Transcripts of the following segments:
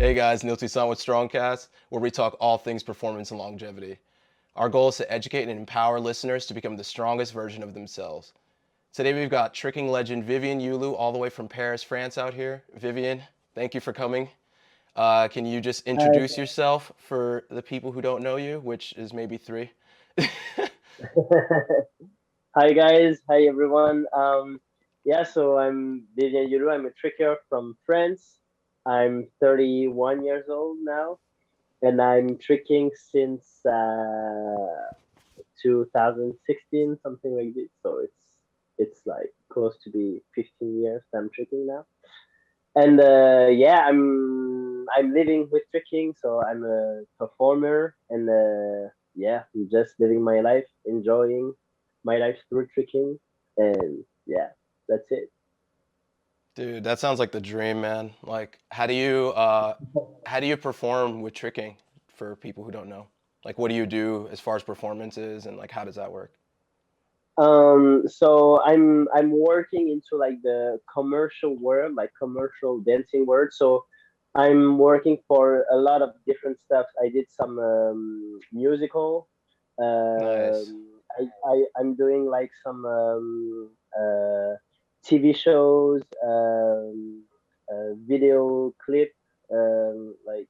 Hey guys, Neil Toussaint with StrongCast, where we talk all things performance and longevity. Our goal is to educate and empower listeners to become the strongest version of themselves. Today we've got tricking legend Vivien Youlou all the way from Paris, France out here. Vivien, thank you for coming. Can you just Hi, introduce yourself for the people who don't know you, which is maybe three? hi guys, hi everyone. Yeah, so I'm Vivien Youlou. I'm a tricker from France. I'm 31 years old now, and I'm tricking since 2016, something like this. So it's like close to be 15 years that I'm tricking now. And yeah, I'm living with tricking, so I'm a performer, and yeah, I'm just living my life, enjoying my life through tricking, and yeah, that's it. Dude, that sounds like the dream, man. Like, how do you perform with tricking for people who don't know? Like, what do you do as far as performances and like how does that work? So I'm working into like the commercial world, like commercial dancing world. So I'm working for a lot of different stuff. I did some musical. Nice. I'm doing like some TV shows, video clip, like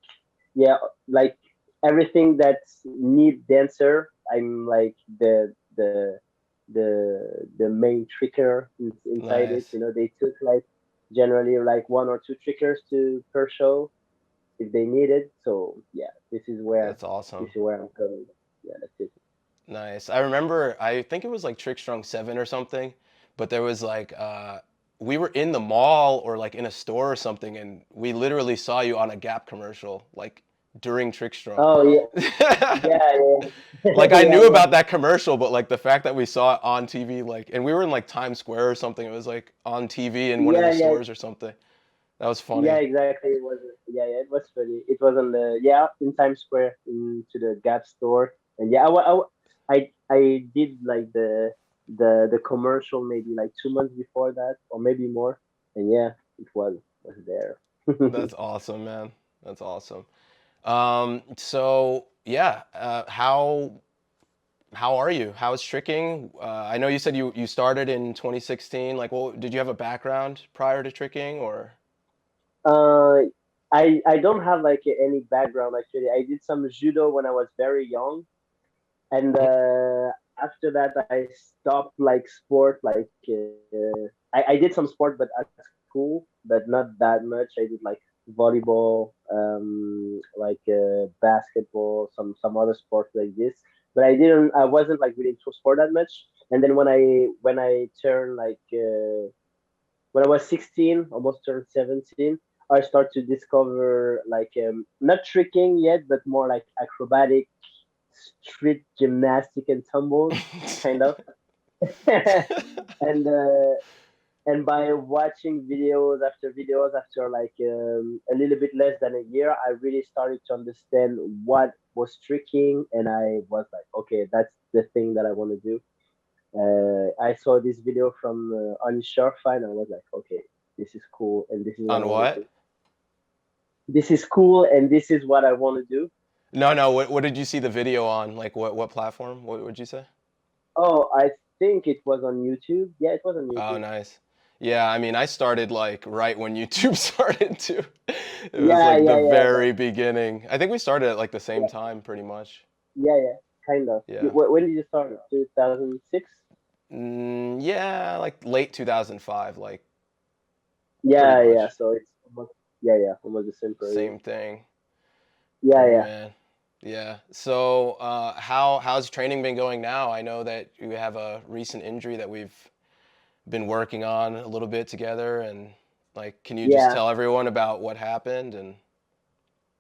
yeah, like everything that's need dancer. I'm like the main tricker inside it. Nice. You know, they took like generally like one or two trickers to per show if they needed. So yeah, That's this awesome. is where I'm going. Yeah, that's it. Nice. I remember, I think it was like TrickStrong 7 or something, but there was like, we were in the mall or like in a store or something, and we literally saw you on a Gap commercial, like during TrickStrong. Oh yeah, yeah, yeah, Like I yeah, knew yeah. about that commercial, but like the fact that we saw it on TV, like, and we were in like Times Square or something, it was like on TV in one of Yeah, the yeah, stores or something. That was yeah, funny. exactly. It was yeah, yeah. It was funny. It was on the yeah in Times Square into the Gap store, and yeah, I did like the commercial maybe like 2 months before that, or maybe more, and yeah, it was there. That's awesome, man. That's awesome. So yeah, how are you? How's tricking? I know you said you started in 2016. Like, well, did you have a background prior to tricking or? uh, I don't have like any background actually. I did some judo when I was very young, and after that I stopped like sport like I did some sport but at school but not that much. I did like volleyball, like basketball, some other sports like this, but I wasn't like really into sport that much. And then when I turned like when I was 16, almost turned 17, I started to discover like not tricking yet but more like acrobatic street gymnastic and tumbles, kind of. and and by watching videos after like a little bit less than a year, I really started to understand what was tricking, and I was like, okay, that's the thing that I want to do. I saw this video from on Surefire, and I was like, okay, this is cool, and this is what I On want to what? do. This is cool, and this is what I want to do. No, no. What did you see the video on? Like, what platform? What would you say? Oh, I think it was on YouTube. Yeah, it was on Oh, YouTube. nice. Yeah, I mean, I started like right when YouTube started too. It was Yeah, like the yeah, yeah, very beginning. I think we started at like the same yeah, time, pretty much. yeah. Kind of. Yeah. When did you start? 2006. Yeah, like late 2005, like pretty Yeah, yeah. much. So it's almost yeah, yeah, almost the same period. Same thing. Yeah, Cool, yeah. man. Yeah. So, how's training been going now? I know that you have a recent injury that we've been working on a little bit together, and like, can you just Yeah, tell everyone about what happened? And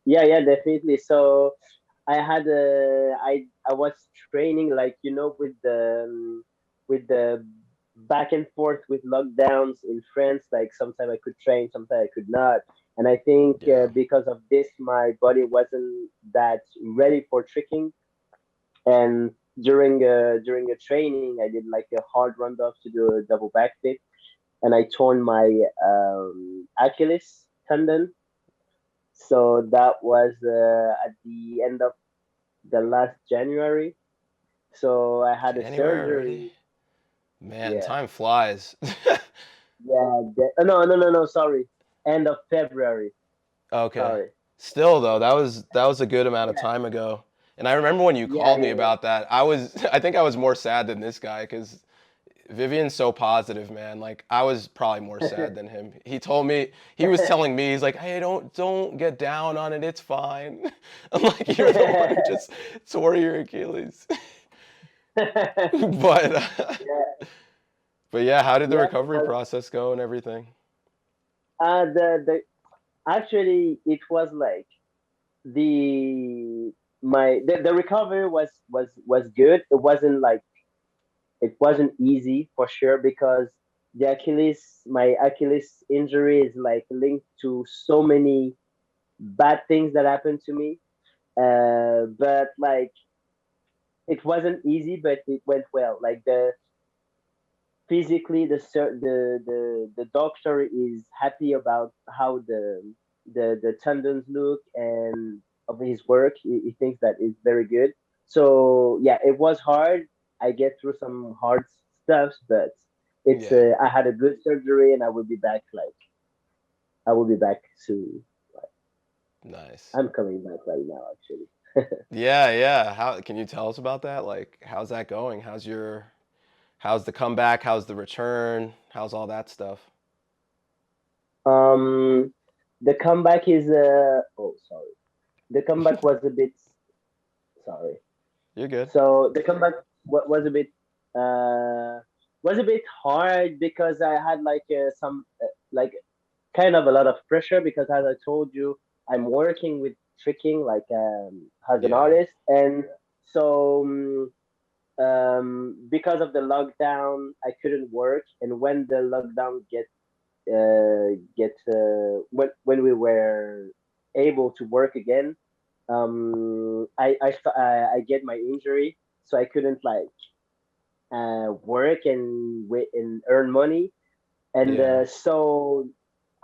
yeah, yeah, definitely. So I was training like with the back and forth with lockdowns in France. Like sometimes I could train, sometimes I could not. And I think yeah, because of this, my body wasn't that ready for tricking. And during a training, I did like a hard run off to do a double backflip, and I torn my Achilles tendon. So that was at the end of the last January. So I had a January surgery. already? Man, Yeah, time flies. yeah. No, no, no, no. Sorry, end of February. Okay. Sorry. Still though, that was a good amount of Yeah, time ago. And I remember when you yeah, called me yeah, about that, I was I think I was more sad than this guy cuz Vivian's so positive, man. Like I was probably more yeah. sad than him. He was telling me, he's like, "Hey, don't get down on it. It's fine." I'm like, "You're the one who just tore your Achilles." but Yeah, but yeah, how did the yeah. recovery process go and everything? The actually it was like the the recovery was good. It wasn't easy for sure because my Achilles injury is like linked to so many bad things that happened to me. But like it wasn't easy, but it went well. Like the physically the doctor is happy about how the tendons look and of his work. He thinks that is very good. So yeah, it was hard. I get through some hard stuff, but it's Yeah. I had a good surgery and I will be back. Like I will be back soon. Like, Nice. I'm coming back right now actually. Yeah, yeah. How can you tell us about that? Like, how's that going? How's the comeback? How's the return? How's all that stuff? um the comeback is oh sorry, the comeback was a bit sorry. You're good. So the comeback was a bit uh, was a bit hard because I had like some like kind of a lot of pressure because as I told you, I'm working with tricking like as an Yeah. artist, and so because of the lockdown, I couldn't work, and when the lockdown get when we were able to work again, I get my injury, so I couldn't like work and wait and earn money, and Yeah. so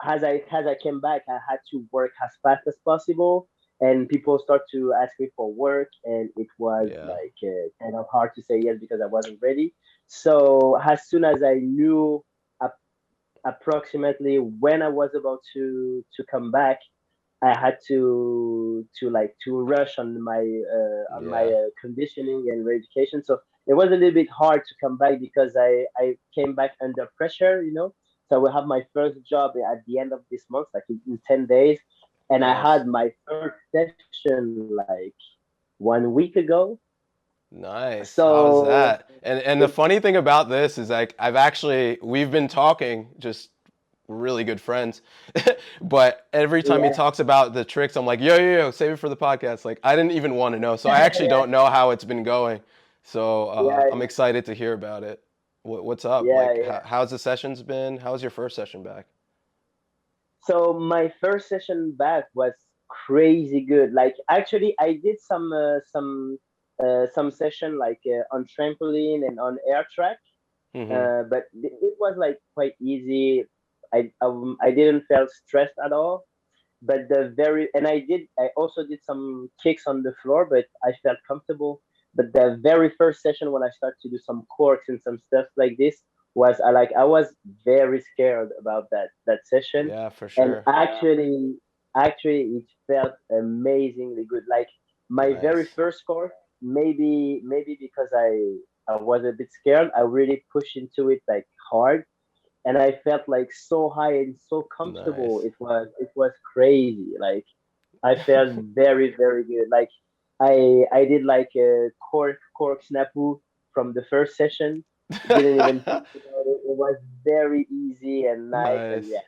as I came back, I had to work as fast as possible, and people start to ask me for work, and it was Yeah. like kind of hard to say yes because I wasn't ready. So as soon as I knew ap- approximately when I was about to come back, I had to rush on my Yeah. conditioning and reeducation. So it was a little bit hard to come back because I came back under pressure, you know. So I will have my first job at the end of this month, like in 10 days, and I Nice. had my first session like 1 week ago. Nice. How is So that? And the funny thing about this is like we've been talking, just really good friends. But every time he yeah, talks about the tricks, I'm like, yo, save it for the podcast. Like I didn't even want to know. So I actually yeah, don't know how it's been going. So yeah, I'm excited to hear about it. What's up? yeah, Like yeah. how's the sessions been? How's your first session back? So my first session back was crazy good. Like actually, I did some session like on trampoline and on air track, Mm-hmm. but it was like quite easy. I didn't feel stressed at all. But the very and I also did some kicks on the floor, but I felt comfortable. But the very first session when I started to do some corks and some stuff like this was I was very scared about that session, Yeah, for and sure. actually it felt amazingly good. Like my very Nice. first course, maybe because I was a bit scared, I really pushed into it like hard, and I felt like so high and so comfortable. Nice. It was crazy. Like I felt very good. Like I did like a cork snapu from the first session. Didn't even think about it. It was very easy and nice, and Nice. yeah,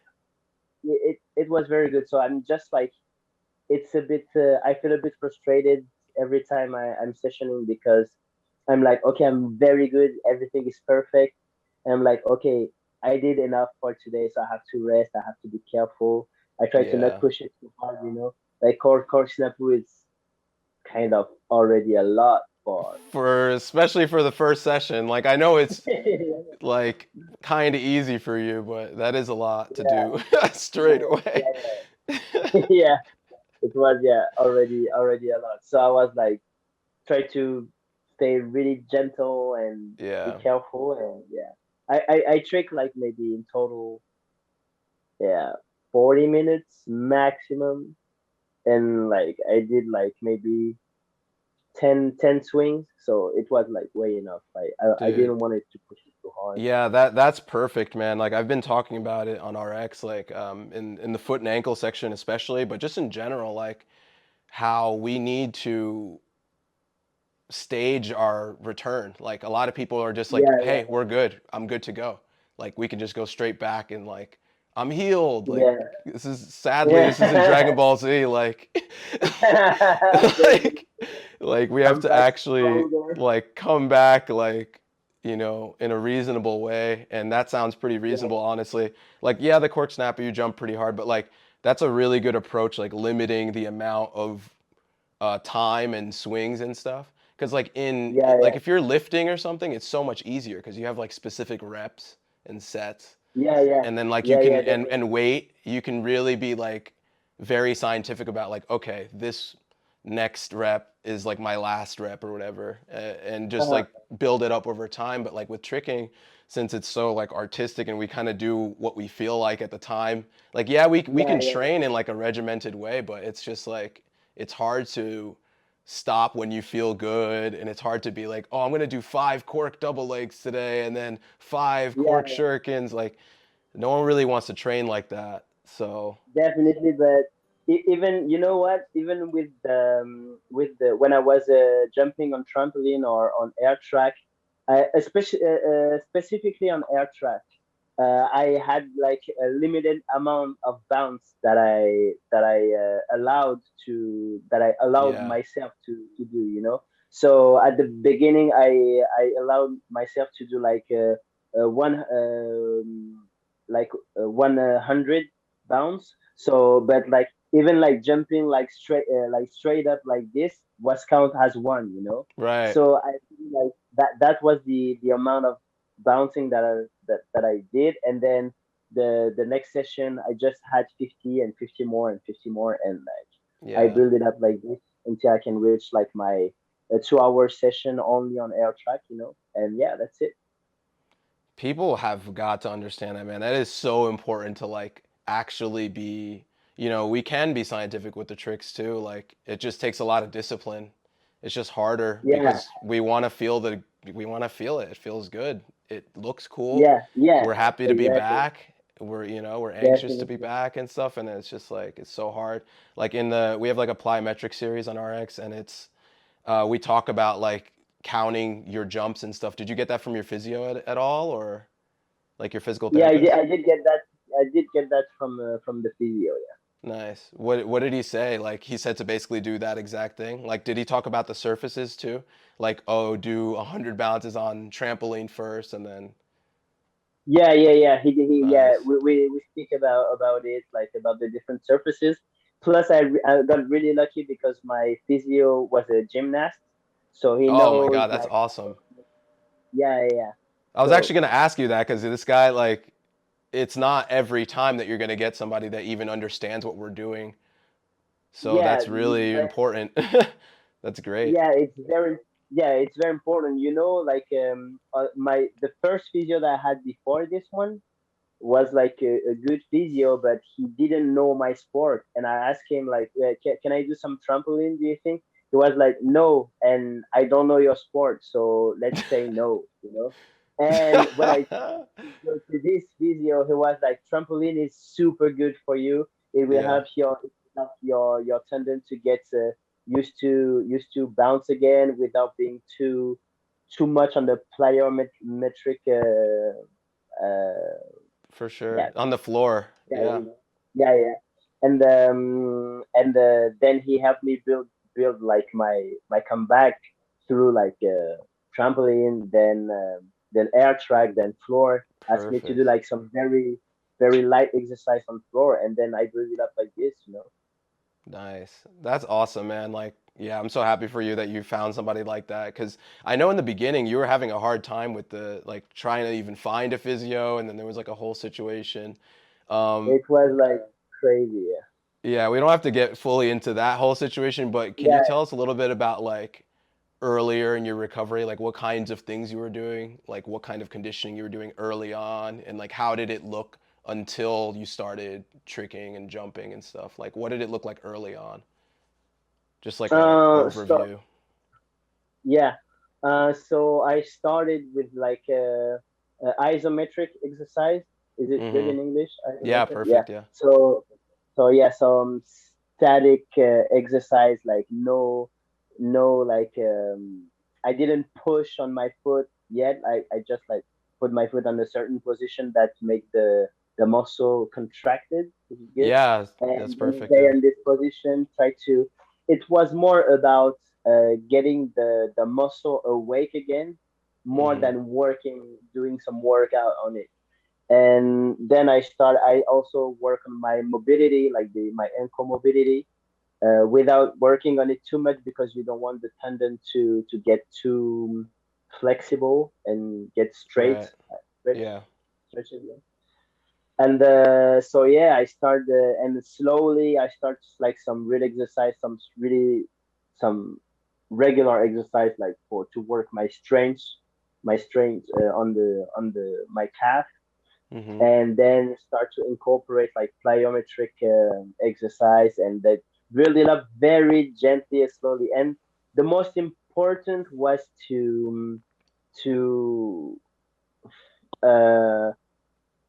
it was very good. So I'm just like it's a bit. I feel a bit frustrated every time I'm sessioning because I'm like, okay, I'm very good. Everything is perfect. And I'm like, okay, I did enough for today, so I have to rest. I have to be careful. I try to not Yeah. push it too hard, you know. Like core snafu is kind of already a lot for. For especially for the first session, like I know it's like kind of easy for you, but that is a lot to Yeah, do straight yeah, away. yeah, yeah. it was already a lot. So I was like try to stay really gentle and be Yeah, careful, and yeah, I trick like maybe in total, yeah, 40 minutes maximum, and like I did like maybe 10 swings, so it was like way enough. I dude. didn't want it to push it too hard. Yeah, that's perfect, man. Like I've been talking about it on RX, like in the foot and ankle section especially, but just in general, like how we need to stage our return. Like a lot of people are just like, Yeah, "Hey, we're good. I'm good to go." Like we can just go straight back and like I'm healed. Like yeah, this isn't yeah. Dragon Ball Z. Like Maybe like like we have come to back actually stronger. like come back like in a reasonable way, and that sounds pretty Yeah, reasonable, honestly. Like, yeah, the cork snapper, you jump pretty hard, but like that's a really good approach, like limiting the amount of time and swings and stuff. Because yeah, like yeah, if you're lifting or something, it's so much easier because you have like specific reps and sets, yeah, yeah, and then like you yeah, can yeah, definitely. and weight, you can really be like very scientific about like, okay, this next rep is like my last rep or whatever, and just Uh-huh. like build it up over time. But like with tricking, since it's so like artistic and we kind of do what we feel like at the time, like yeah, we Yeah, can yeah, train in like a regimented way, but it's just like it's hard to stop when you feel good, and it's hard to be like, oh, I'm gonna do 5 cork double legs today and then 5 cork yeah. shurikens. Like no one really wants to train like that. So Definitely, but even you know what? Even with the when I was jumping on trampoline or on air track, especially specifically on air track, I had like a limited amount of bounce that I allowed yeah, myself to do. So at the beginning, I allowed myself to do one like 100 bounce. So, but like even like jumping like straight up like this was count as one. right. So I feel like that was the amount of bouncing that I did, and then the next session I just had 50 and 50 more and 50 more, and like I Yeah. build it up like this until I can reach like my a 2 hour session only on air track, and yeah, that's it. People have got to understand that, man. That is so important to like actually be, we can be scientific with the tricks too. Like it just takes a lot of discipline. It's just harder Yeah, because we want to feel it. It feels good. It looks cool. yeah, yeah, We're happy to be exactly, back. We're anxious to be definitely. back and stuff, and it's just like it's so hard. Like we have like a plyometric series on RX, and we talk about like counting your jumps and stuff. Did you get that from your physio at all, or like your physical Yeah, I did. therapist? I did get that. I did get that from the physio. Nice. What did he say? Like he said to basically do that exact thing. Like did he talk about the surfaces too? Like, oh, do 100 balances on trampoline first, and then Yeah. Yeah. nice. We speak about it, like about the different surfaces. Plus, I got really lucky because my physio was a gymnast, so he Oh my knows God, that's like, awesome. yeah. I was So actually gonna ask you that because this guy, like, it's not every time that you're gonna get somebody that even understands what we're doing. So yeah, that's really but important. That's great. yeah, it's very important. Like my the first physio that I had before this one was like a good physio, but he didn't know my sport. And I asked him like, can I do some trampoline? Do you think? He was like, no, and I don't know your sport, so let's say no. And when I go to this physio, he was like, trampoline is super good for you. It will Yeah, help your tendon to get used to bounce again without being too much on the plyometric for sure. yeah, On the floor. yeah, Yeah. yeah. And then he helped me build like my comeback through like trampoline, then air track, then floor. Asked me to do Perfect. like some very very light exercise on floor, and then I build it up like this. Nice. That's awesome, man. Like, yeah, I'm so happy for you that you found somebody like that. Because I know in the beginning you were having a hard time with the like trying to even find a physio, and then there was like a whole situation. Um, It was like crazy. Yeah. Yeah, we don't have to get fully into that whole situation, but can you Yeah. tell us a little bit about like earlier in your recovery, like what kinds of things you were doing, like what kind of conditioning you were doing early on, and like how did it look until you started tricking and jumping and stuff? Like what did it look like early on? Just like a So overview. yeah, so I started with like a isometric exercise. Is it good Mm-hmm. in English? Yeah, Isometric. Yeah. perfect. Yeah. So yeah, some static exercise, like no like I didn't push on my foot yet. I just like put my foot on a certain position that make the muscle contracted, which is good. Yeah, that's And then perfect. stay Yeah. in this position, try to. It was more about getting the muscle awake again, more Mm-hmm. than doing some workout on it. And then I also work on my mobility, like my ankle mobility, without working on it too much, because you don't want the tendon to get too flexible and get straight, Right. stretch, Yeah. stretch it, yeah. And so yeah, I started, and slowly I start like some real exercise, some regular exercise, like for to work my strength on the my calf, Mm-hmm. and then start to incorporate like plyometric exercise, and that build it up very gently and slowly. And the most important was to uh,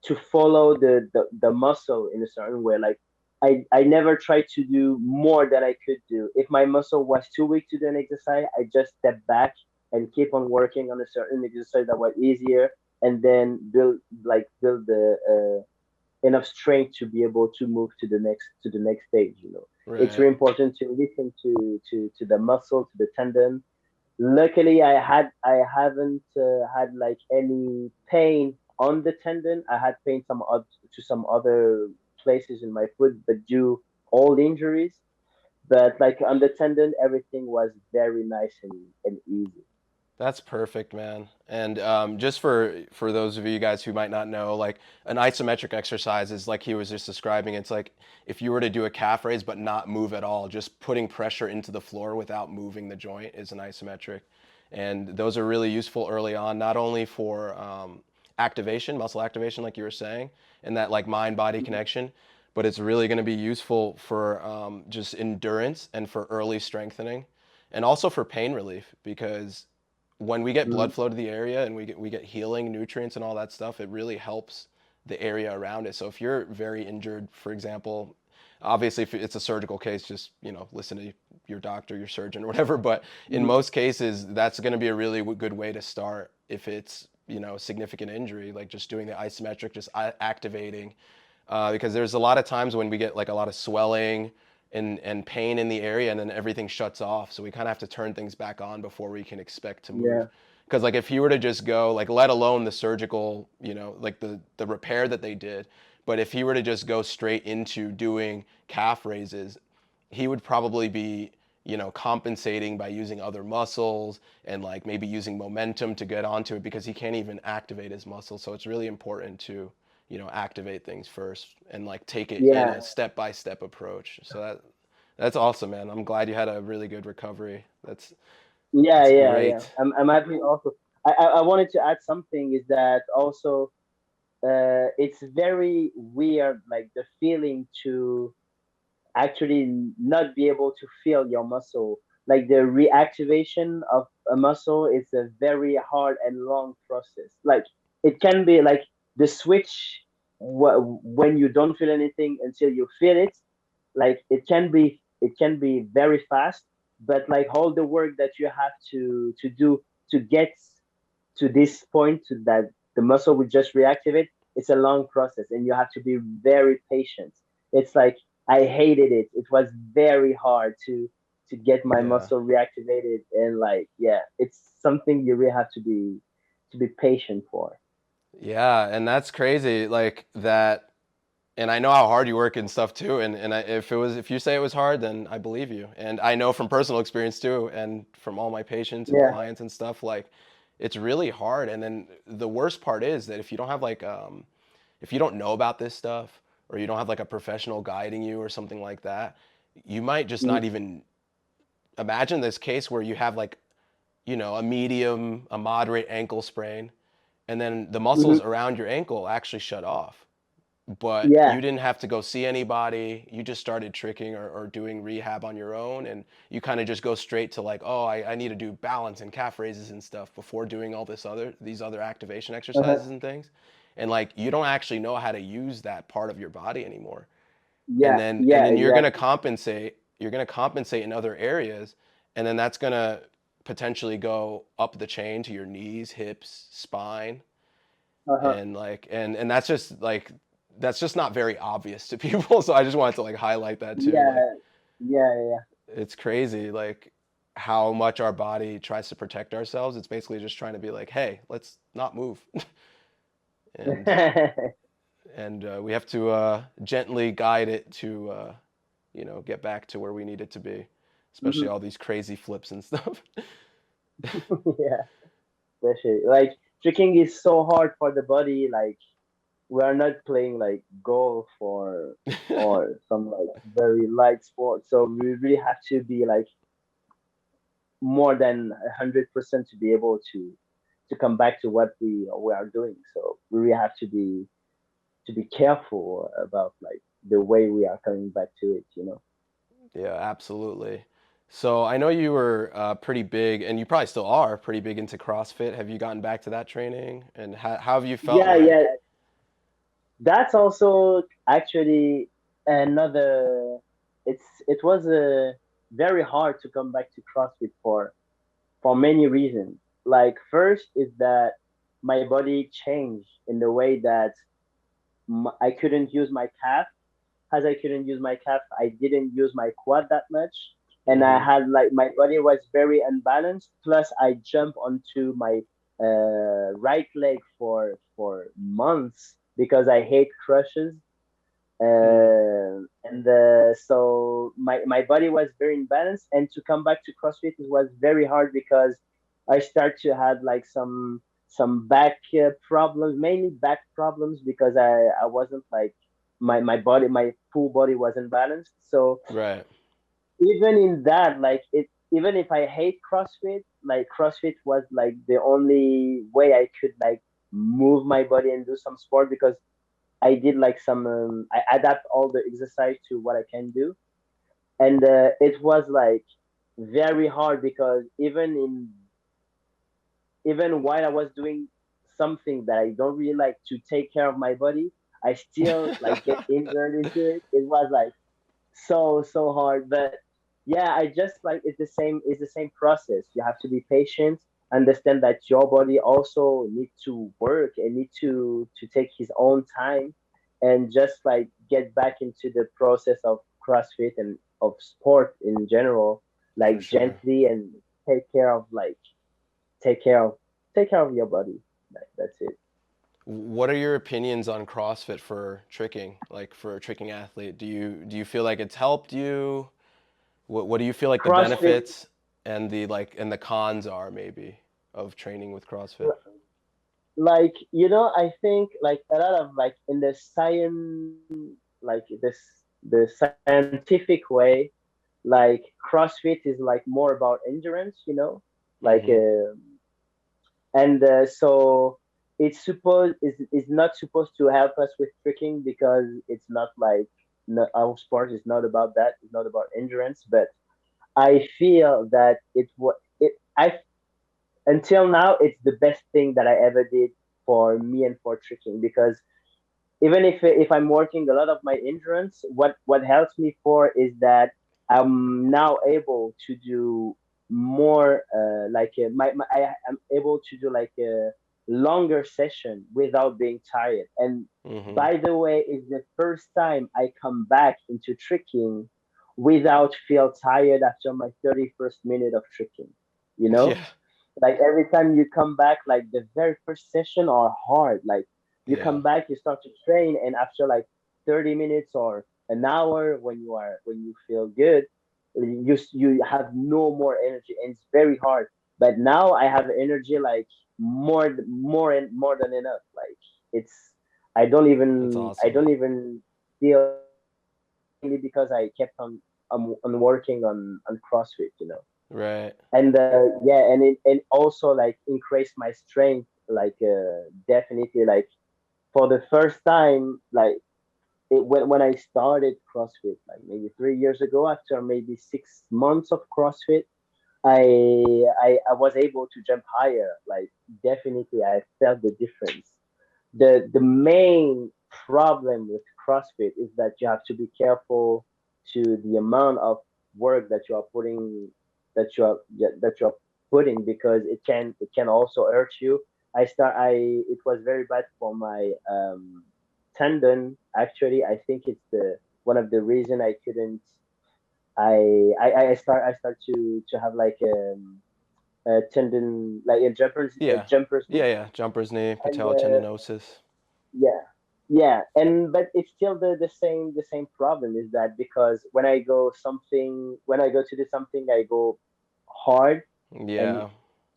to follow the muscle in a certain way. Like I never tried to do more than I could do. If my muscle was too weak to do an exercise, I just step back and keep on working on a certain exercise that was easier, and then build the enough strength to be able to move to the next stage. It's Right. really important to listen to the muscle, to the tendon. Luckily, I haven't had like any pain on the tendon. I had pain to some other places in my foot, but due all injuries. But like on the tendon, everything was very nice and easy. That's perfect, man. And just for those of you guys who might not know, like an isometric exercise is like he was just describing. It's like if you were to do a calf raise but not move at all, just putting pressure into the floor without moving the joint is an isometric. And those are really useful early on, not only for activation, muscle activation, like you were saying, and that like mind-body Mhm. connection, but it's really going to be useful for just endurance and for early strengthening, and also for pain relief because when we get blood Mhm. flow to the area and we get healing nutrients and all that stuff, it really helps the area around it. So if you're very injured, for example, obviously if it's a surgical case, just listen to your doctor, your surgeon, or whatever. But in Mhm. most cases, that's going to be a really good way to start if it's significant injury, like just doing the isometric, just activating, because there's a lot of times when we get like a lot of swelling and pain in the area and then everything shuts off. So we kind of have to turn things back on before we can expect to move. Yeah. Because like if you were to just go like let alone the surgical, like the repair that they did, but if he were to just go straight into doing calf raises, he would probably be compensating by using other muscles and like maybe using momentum to get onto it because he can't even activate his muscles. So it's really important to activate things first and like take it in Yeah. a step by step approach. So that's awesome, man. I'm glad you had a really good recovery. Yeah, That's yeah, yeah. great. I'm happy also. I wanted to add something, is that also it's very weird, like the feeling to actually not be able to feel your muscle. Like the reactivation of a muscle is a very hard and long process. Like it can be like the switch, when you don't feel anything until you feel it. Like it can be very fast, but like all the work that you have to do to get to this point, to that the muscle will just reactivate, it's a long process, and you have to be very patient. It's like I hated it. It was very hard to get my Yeah. muscle reactivated, and like yeah, it's something you really have to be patient for. Yeah, and that's crazy. Like that, and I know how hard you work and stuff too. If you say it was hard, then I believe you. And I know from personal experience too, and from all my patients and Yeah. clients and stuff, like it's really hard. And then the worst part is that if you don't have like if you don't know about this stuff, or you don't have like a professional guiding you or something like that, you might just Mm-hmm. not even imagine this case where you have like, a medium, a moderate ankle sprain, and then the muscles Mm-hmm. around your ankle actually shut off. But Yeah. you didn't have to go see anybody. You just started tricking or doing rehab on your own. And you kind of just go straight to like, oh, I need to do balance and calf raises and stuff before doing all these other activation Uh-huh. exercises and things. And like, you don't actually know how to use that part of your body anymore. and Yeah. then and Yeah. then Exactly. you're going to compensate in other areas, and then that's going to potentially go up the chain to your knees, hips, spine, Uh-huh. and like and that's just not very obvious to people. So I just wanted to like highlight that too. Like, Yeah. Yeah. Yeah. it's crazy like how much our body tries to protect ourselves. It's basically just trying to be like, hey, let's not move. and Yeah. we have to gently guide it to get back to where we need it to be, especially Hmm. all these crazy flips and stuff. Yeah. Especially like tricking is so hard for the body. Like we are not playing like golf or some like very light sport. So we really have to be like more than 100% to be able to come back to what we are doing. So we really have to be careful about like the way we are coming back to it. You know. Yeah, absolutely. So I know you were pretty big, and you probably still are pretty big into CrossFit. Have you gotten back to that training, and how have you felt Yeah, yeah. like? That's also actually another. It was very hard to come back to CrossFit for many reasons. Like first is that my body changed in the way that I couldn't use my calf. As I couldn't use my calf, I didn't use my quad that much, and I Mm-hmm. had like my body was very unbalanced. Plus, I jumped onto my right leg for months because I hate crushes. And so my body was very imbalanced, and to come back to CrossFit it was very hard because I start to have like some back problems, mainly back problems because I wasn't like my body, my full body wasn't balanced. So Right. even in that, like it, even if I hate CrossFit, like CrossFit was like the only way I could like move my body and do some sport because I did like some I adapt all the exercise to what I can do, and it was like very hard because even while I was doing something that I don't really like to take care of my body, I still like get injured into it. It was like so hard, but yeah, I just like it's the same process. You have to be patient, understand that your body also need to work and need to take his own time, and just like get back into the process of CrossFit and of sport in general, For like sure. gently, and take care of like take care of take care of your body. Like, that's it. What are your opinions on CrossFit for tricking, like for a tricking athlete? Do you feel like it's helped you? What do you feel like the CrossFit, benefits and the cons are maybe of training with CrossFit? like I think like a lot of like in the science, like the scientific way, like CrossFit is like more about endurance, like Mm-hmm. and so it's supposed is not supposed to help us with tricking because it's not like, no, our sport is not about that, it's not about endurance. But I feel that it I until now it's the best thing that I ever did for me and for tricking, because even if I'm working a lot of my endurance, what helps me for is that I'm now able to do more like I am able to do like a longer session without being tired. And Mm-hmm. by the way, it's the first time I come back into tricking without feel tired after my 31st minute of tricking, you know Yeah. like every time you come back, like the very first session are hard. Like you Yeah. come back, you start to train, and after like 30 minutes or an hour, when you feel good, you have no more energy, and it's very hard. But now I have energy like more and more than enough. Like it's That's I awesome. don't even. still mainly because I kept on working on CrossFit, you know. Right. And yeah, and also like increase my strength, like definitely like for the first time, like when I started CrossFit, like maybe 3 years ago, after maybe 6 months of CrossFit, I was able to jump higher. Like definitely, I felt the difference. The main problem with CrossFit is that you have to be careful to the amount of work that you are putting that you are putting, because it can also hurt you. I it was very bad for my tendon. Actually, I think it's the one of the reason I couldn't. I start to have like a tendon, like a Yeah. jumper's knee. Yeah, yeah. Jumper's knee, And patellotendinosis. yeah, yeah, and but it's still the same problem, is that because when I go to do something, I go hard and Yeah,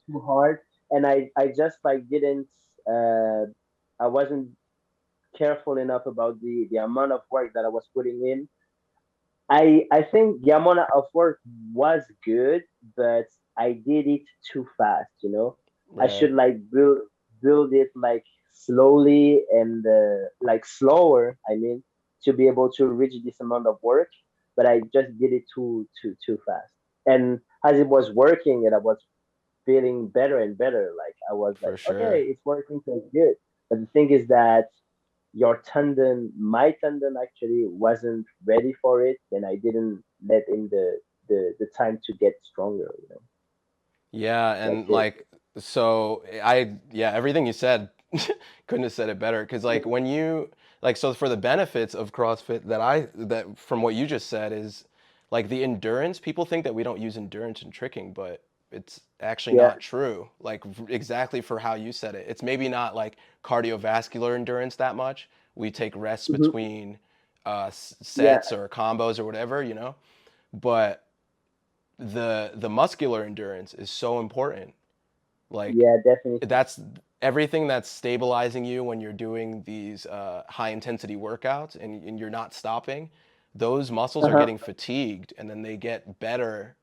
too hard, and I just like didn't uh I wasn't careful enough about the amount of work that I was putting in. I think the amount of work was good, but I did it too fast. You know, I should right. like build it like slowly and like slower. I mean, to be able to reach this amount of work, but I just did it too fast. And as it was working, and I was feeling better and better, like I was like, For sure. okay, it's working, so it's good. But the thing is that my tendon actually wasn't ready for it, and I didn't let in the time to get stronger. You know, Yeah, that's and it. like yeah, everything you said couldn't have said it better cuz like when you like so for the benefits of CrossFit that from what you just said is like the endurance, people think that we don't use endurance in tricking, but it's actually Yeah. not true. Like exactly for how you said it. It's maybe not like cardiovascular endurance that much. We take rests Hmm. between Yeah. sets or combos or whatever, you know. But the muscular endurance is so important. Like Yeah. Definitely. that's everything that's stabilizing you when you're doing these high intensity workouts and you're not stopping. Those muscles Uh are huh. getting fatigued, and then they get better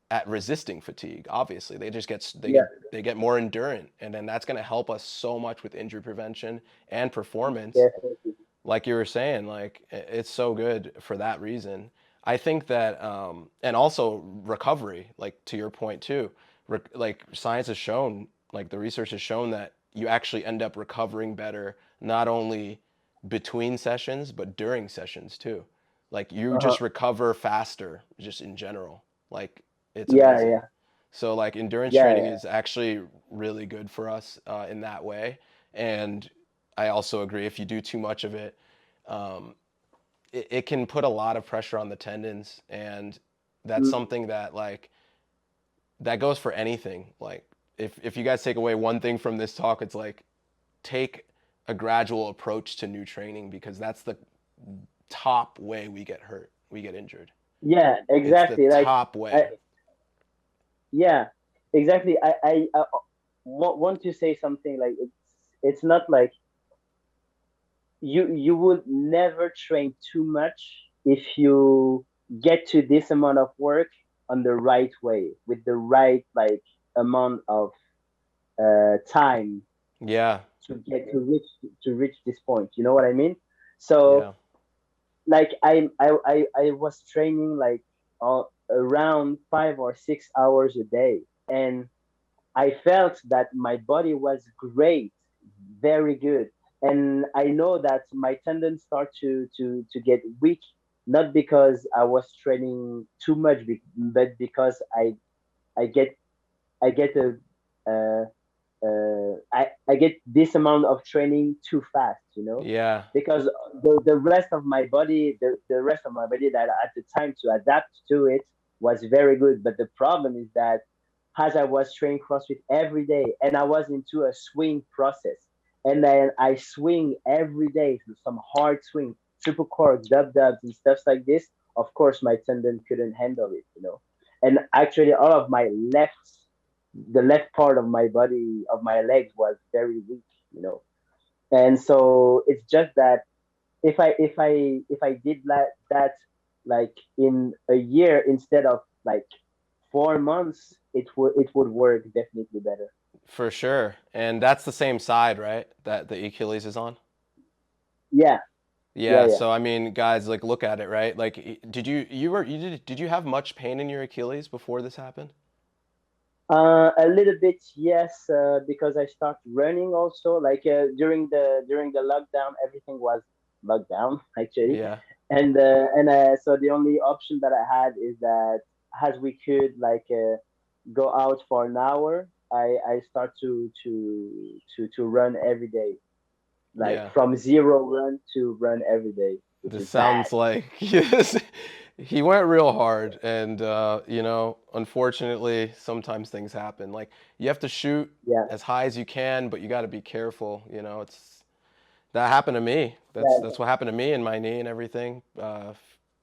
at resisting fatigue. Obviously, Yeah. they get more endurant, and then that's going to help us so much with injury prevention and performance. Definitely. Like you were saying, like it's so good for that reason. I think that, and also recovery, like to your point too, like science has shown, like the research has shown that you actually end up recovering better, not only between sessions, but during sessions too. Like you Uh huh. just recover faster, just in general. Like it's Yeah. amazing. Yeah. So like endurance Yeah. training Yeah. is actually really good for us in that way. And I also agree if you do too much of it, um, it can put a lot of pressure on the tendons, and that's Mm. something that like that goes for anything. Like if you guys take away one thing from this talk, it's like take a gradual approach to new training because that's the top way we get hurt, we get injured. Yeah. It's the Exactly. Like. top way. Yeah. Exactly. I want to say something like it's not like you would never train too much if you get to this amount of work on the right way, with the right like amount of time Yeah, to reach this point, you know what I mean? So yeah, like I was training like around 5 or 6 hours a day, and I felt that my body was great, very good. And I know that my tendons start to get weak, not because I was training too much, but because I get I get uh, I get this amount of training too fast, you know, yeah, because the rest of my body that I had the time to adapt to it was very good. But the problem is that as I was training CrossFit every day, and I was into a swing process, and then I swing every day, so some hard swing, triple core, dubs, and stuff like this. Of course, my tendon couldn't handle it, you know. And actually, all of the left part of my body, of my legs, was very weak, you know. And so it's just that if I did that like in a year instead of like 4 months, it would work definitely better. For sure. And that's the same side, right? That the Achilles is on. Yeah, yeah, Yeah, yeah. so I mean, guys, like look at it, right? Like did you have much pain in your Achilles before this happened? A little bit, yes, because I start running also. Like during the lockdown, everything was locked down actually, Yeah. and so the only option that I had is that as we could like go out for an hour, I start to run every day, like Yeah. from zero run to run every day, which This is bad. sounds like he went real hard, and you know, unfortunately, sometimes things happen. Like you have to shoot Yeah, as high as you can, but you got to be careful. You know, it's that happened to me. yeah. That's what happened to me and my knee and everything. Hmm.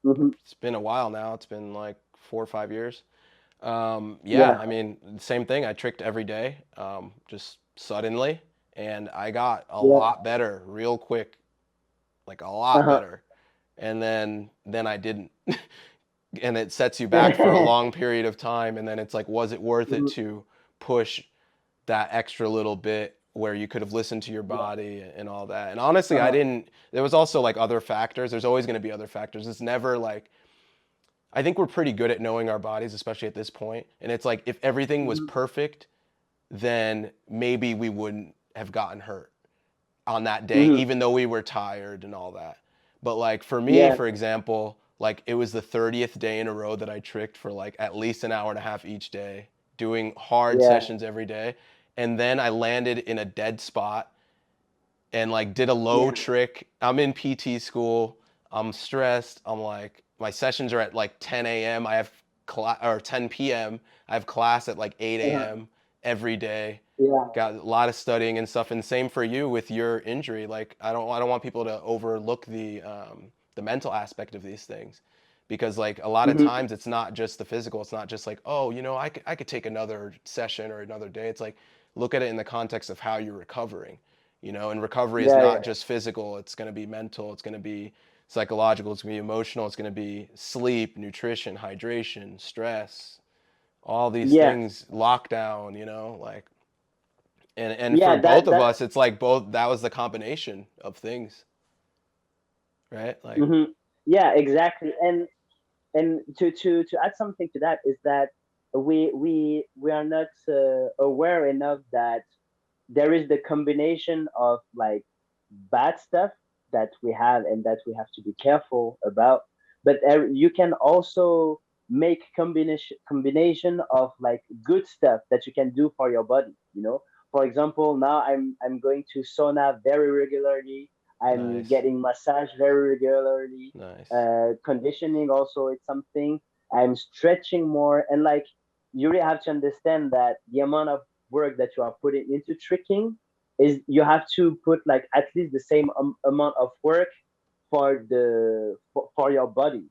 It's been a while now. It's been like 4 or 5 years. Yeah, Yeah. I mean, same thing. I tricked every day, just suddenly, and I got a Yeah. lot better real quick, like a lot Uh-huh. better. And then I didn't. And it sets you back for a long period of time. And then it's like, was it worth it Mhm. to push that extra little bit where you could have listened to your Yeah. body and all that? And honestly, I Uh-huh. didn't. There was also like other factors. There's always going to be other factors. It's never like I think we're pretty good at knowing our bodies, especially at this point. And it's like if everything was Mhm. perfect, then maybe we wouldn't have gotten hurt on that day, Mhm. even though we were tired and all that. But like for me, Yeah. for example, like it was the 30th day in a row that I tricked for like at least an hour and a half each day, doing hard Yeah. sessions every day. And then I landed in a dead spot and like did a low Yeah. trick. I'm in PT school. I'm stressed. I'm like, my sessions are at like 10 a.m. I have class or 10 p.m. I have class at like 8 Uh-huh. a.m. every day. Yeah. Got a lot of studying and stuff. And same for you with your injury. Like I don't want people to overlook the mental aspect of these things, because like a lot of Mhm. times it's not just the physical. It's not just like, oh, you know, I could take another session or another day. It's like look at it in the context of how you're recovering, you know. And recovery is Yeah. not Yeah. just physical. It's going to be mental, it's going to be psychological, it's going to be emotional, it's going to be sleep, nutrition, hydration, stress, all these Yeah. things, lockdown, you know, like. And for Yeah. both That of that. us it's like both, that was the combination of things, right? Like Mhm. Yeah. Exactly. And to add something to that is that we are not aware enough that there is the combination of like bad stuff that we have and that we have to be careful about, but you can also make combination of like good stuff that you can do for your body, for example, now I'm going to sauna very regularly. I'm nice, getting massage very regularly. nice. Conditioning also, it's something. I'm stretching more, and like you really have to understand that the amount of work that you are putting into tricking is you have to put like at least the same amount of work for your body,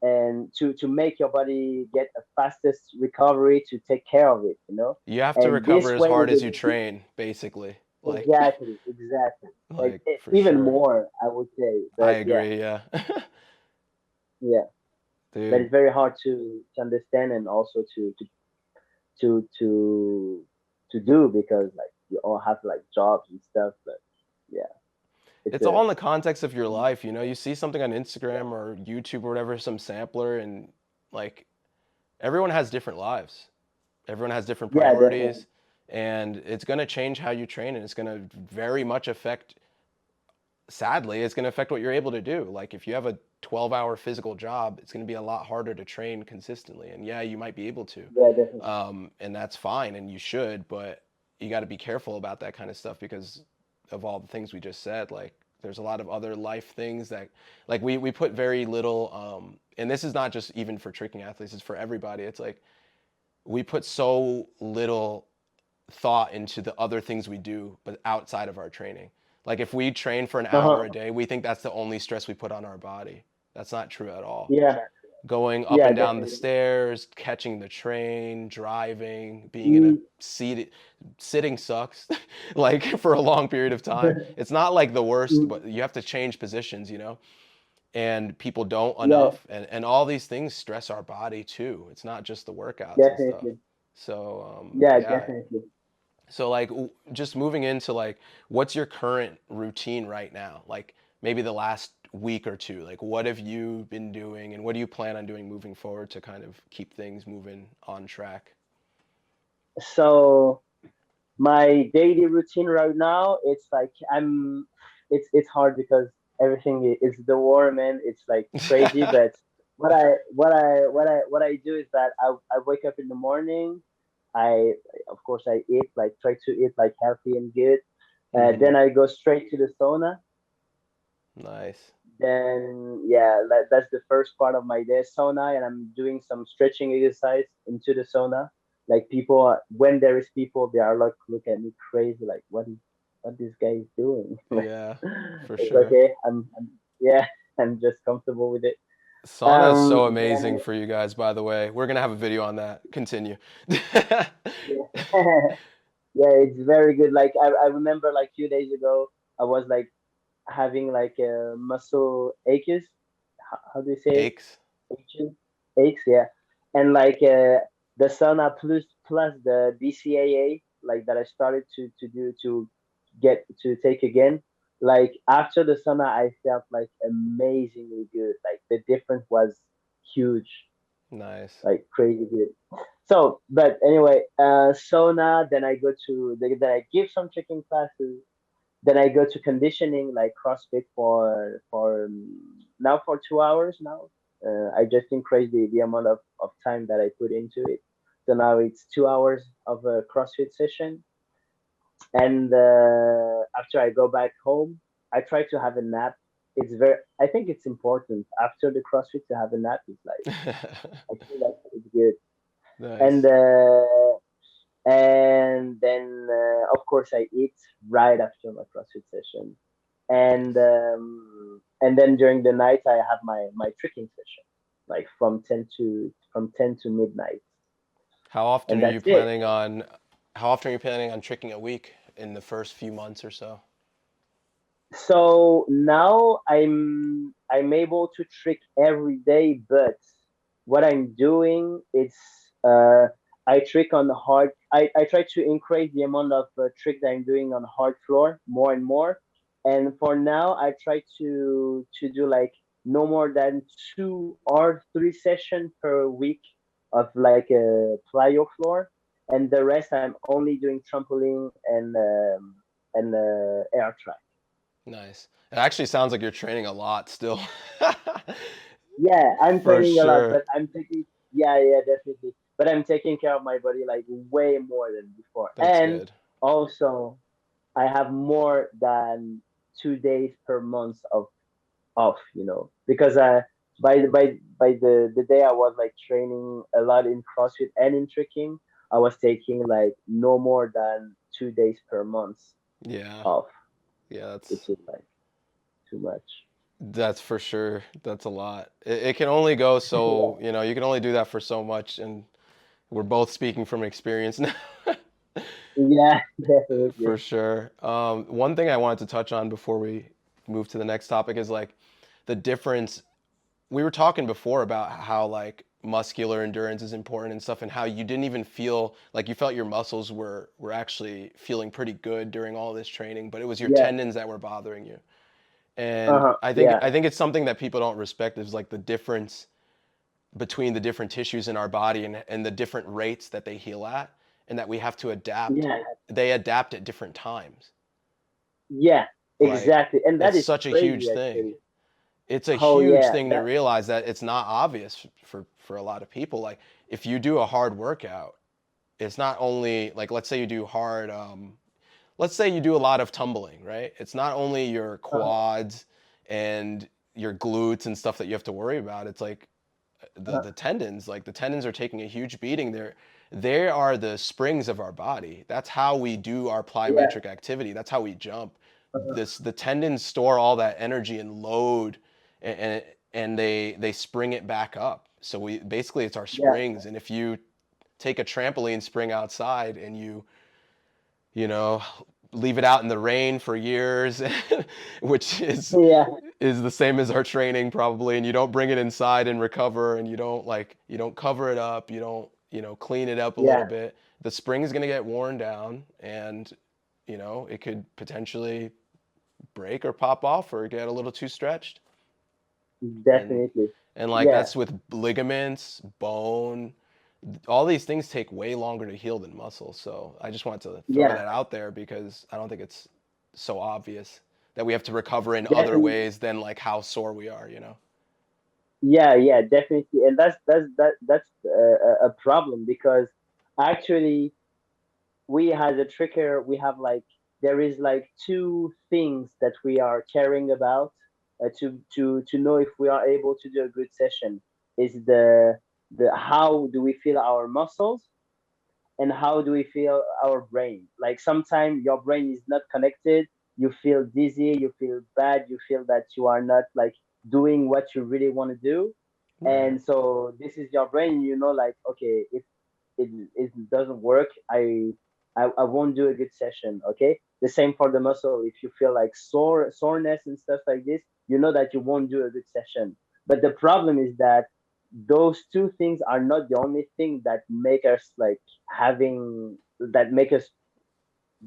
and to make your body get a fastest recovery to take care of it, You have to and recover this as way hard as you train, basically, like exactly, exactly, like for even sure. more, I would say, I but yeah, agree, yeah. yeah, but Dude, it's very hard to understand and also to do because like you all have like jobs and stuff, but yeah, it's it's a all in the context of your life, you know. You see something on Instagram or YouTube or whatever, some sampler, and like everyone has different lives, everyone has different yeah, definitely. priorities, and it's going to change how you train, and it's going to very much affect, sadly, it's going to affect what you're able to do. Like if you have a 12-hour physical job, it's going to be a lot harder to train consistently. And yeah, you might be able to, Yeah, definitely. and that's fine, and you should, but you got to be careful about that kind of stuff because of all the things we just said. Like there's a lot of other life things that, like we put very little, and this is not just even for tricking athletes, it's for everybody. It's like we put so little thought into the other things we do, but outside of our training. Like if we train for an hour Uh-huh. a day, we think that's the only stress we put on our body. That's not true at all. Yeah. going up Yeah, and down the definitely. stairs, catching the train, driving, being in a Mm. seated, sitting sucks, like for a long period of time. It's not like the worst, Mm. but you have to change positions, and people don't Yeah, enough. And all these things stress our body too. It's not just the workouts and stuff. definitely. So, Yeah, yeah. definitely. So like just moving into like what's your current routine right now? Like maybe the last week or two. Like what have you been doing and what do you plan on doing moving forward to kind of keep things moving on track? So my daily routine right now, it's like it's hard because everything is the war, man. It's like crazy, but what I do is that I wake up in the morning. I of course I eat, like try to eat like healthy and good. Hmm. Then I go straight to the sauna. Nice. Then yeah, that's the first part of my day, sauna, and I'm doing some stretching exercise into the sauna. Like people, when there is people, they are like look at me crazy, like what this guy is doing. Yeah, for It's sure. okay. I'm yeah, I'm just comfortable with it. Sauna is so Then amazing for you guys, by the way. We're gonna have a video on that. Continue. yeah, yeah, it's very good. Like I remember like few days ago, I was like having like muscle aches. How do you say it? Aches. Aches, aches, yeah. And like the sauna plus the BCAA, like that I started to do to get to take again. Like after the sauna, I felt like amazingly good. Like the difference was huge, Nice. like crazy good. So, but anyway, sauna. Then I give some tricking classes. Then I go to conditioning, like CrossFit for now for 2 hours now. I just increased the amount of time that I put into it. So now it's 2 hours of a CrossFit session. And after I go back home, I try to have a nap. I think it's important after the CrossFit to have a nap. It's like, I feel like it's good. And Nice. then of course I eat right after my CrossFit session, Nice. and then during the night I have my tricking session, like from 10 to midnight, How often and are you that's it. planning on how often are you planning on tricking a week in the first few months or so? So now I'm able to trick every day, but what I'm doing is uh I trick on the hard. I try to increase the amount of trick that I'm doing on hard floor more and more. And for now, I try to do like no more than 2 or 3 sessions per week of like a plyo floor, and the rest I'm only doing trampoline and air track. Nice. It actually sounds like you're training a lot still. Yeah, I'm For training a lot, sure. but I'm taking yeah, yeah, definitely. But I'm taking care of my body like way more than before. That's And good. also I have more than 2 days per month of off, because by the day I was like training a lot in CrossFit and in tricking, I was taking like no more than 2 days per month Yeah. off, Yeah, which is like too much. that's for sure. That's a lot. It can only go so, Yeah, you can only do that for so much and we're both speaking from experience now. yeah, definitely. For sure. One thing I wanted to touch on before we move to the next topic is like the difference. We were talking before about how like muscular endurance is important and stuff, and how you didn't even feel like you felt your muscles were actually feeling pretty good during all this training, but it was your Yeah. tendons that were bothering you. And Uh-huh. I think Yeah. I think it's something that people don't respect is like the difference between the different tissues in our body and the different rates that they heal at, and that we have to adapt. Yeah. They adapt at different times. Yeah. Like Exactly. And that it's is such a huge crazy thing. actually. It's a Oh huge yeah. thing to realize that it's not obvious for a lot of people. Like if you do a hard workout, it's not only like let's say you do hard let's say you do a lot of tumbling, right? It's not only your Uh-huh. quads and your glutes and stuff that you have to worry about. It's like the Uh-huh. tendons, like the tendons are taking a huge beating. They are the springs of our body. That's how we do our Yeah. plyometric activity. That's how we jump. Uh-huh. The tendons store all that energy and load, and they spring it back up. So we basically it's our Yeah, springs, and if you take a trampoline spring outside and you know leave it out in the rain for years, which yeah, is the same as our training probably, and you don't bring it inside and recover, and you don't cover it up, you don't clean it up a little yeah, bit, the spring is going to get worn down, and it could potentially break or pop off or get a little too stretched. and definitely. and like Yeah, that's with ligaments, bone, all these things take way longer to heal than muscle. So I just wanted to throw yeah, that out there because I don't think it's so obvious that we have to recover in other definitely. ways than like how sore we are. Yeah, yeah, definitely. And that's a problem because actually we as a tricker we have like there is like two things that we are caring about to know if we are able to do a good session is the how do we feel our muscles and how do we feel our brain. Like sometimes your brain is not connected, you feel dizzy, you feel bad, you feel that you are not like doing what you really want to do. Right. And so this is your brain, like, okay, if it doesn't work, I won't do a good session. Okay, the same for the muscle. If you feel like soreness and stuff like this, you know that you won't do a good session. But the problem is that those two things are not the only thing that make us like having that make us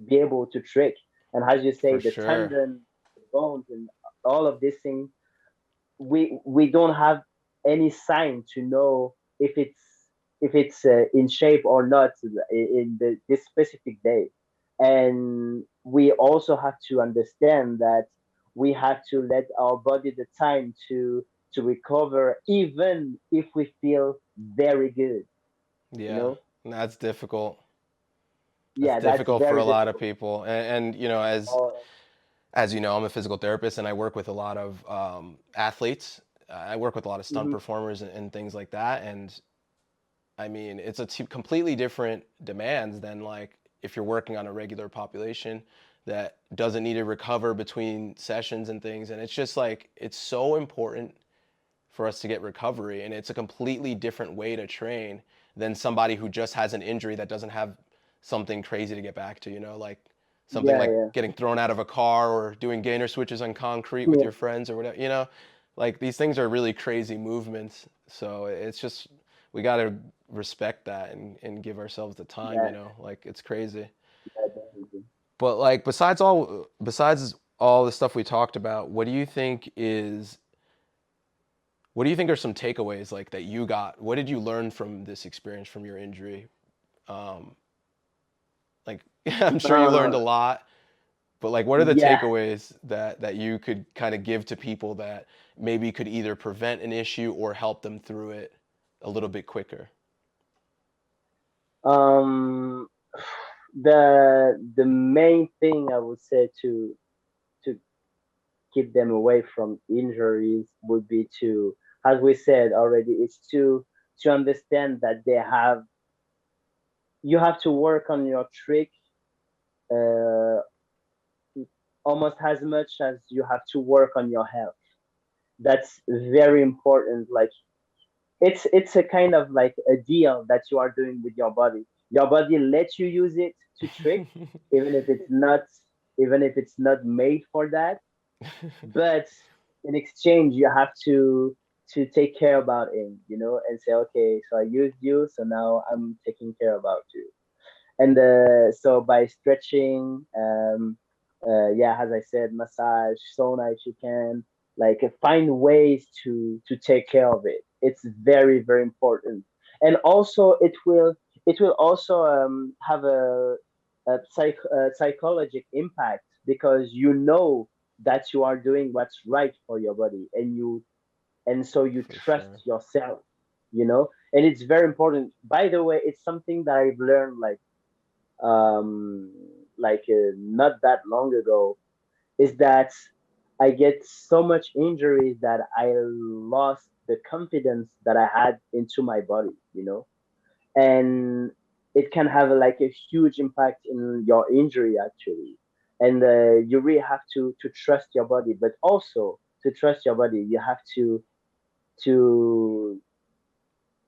be able to trick. And as you say, For the sure. tendon, the bones, and all of these things, we don't have any sign to know if it's in shape or not in this specific day. And we also have to understand that we have to let our body the time to recover, even if we feel very good. You Yeah. know, And that's difficult. That's yeah, that's difficult for very a lot of difficult. people. And Oh, as you know, I'm a physical therapist and I work with a lot of athletes. I work with a lot of stunt mhm. performers and things like that. And I mean, it's completely different demands than like if you're working on a regular population that doesn't need to recover between sessions and things. And it's just like, it's so important for us to get recovery. And it's a completely different way to train than somebody who just has an injury that doesn't have something crazy to get back to, like something Yeah, like yeah, getting thrown out of a car or doing gainer switches on concrete with yeah, your friends or whatever. Like these things are really crazy movements. So it's just, we got to respect that and give ourselves the time, yeah, like it's crazy. yeah, definitely. But like besides all the stuff we talked about, what do you think are some takeaways like that you got? What did you learn from this experience from your injury? Um, like I'm sure you learned Uh, a lot, but like what are the yeah. takeaways that you could kind of give to people that maybe could either prevent an issue or help them through it a little bit quicker? Um, the main thing I would say to keep them away from injuries would be to, as we said already, it's to understand that you have to work on your trick uh, almost as much as you have to work on your health. That's very important. Like it's a kind of like a deal that you are doing with your body. Your body lets you use it to trick, even if it's not even if it's not made for that. But in exchange, you have to take care about him, and say, okay, so I used you, so now I'm taking care about you. And so by stretching, yeah, as I said, massage, sauna if you can, like find ways to take care of it. It's very very important. And also it will also have a psychological impact because you know that you are doing what's right for your body, and so you For trust sure. yourself. And it's very important. By the way, it's something that I've learned um, not that long ago, is that I get so much injuries that I lost the confidence that I had into my body. And it can have like a huge impact in your injury actually. And you really have to trust your body, but also to trust your body, you have to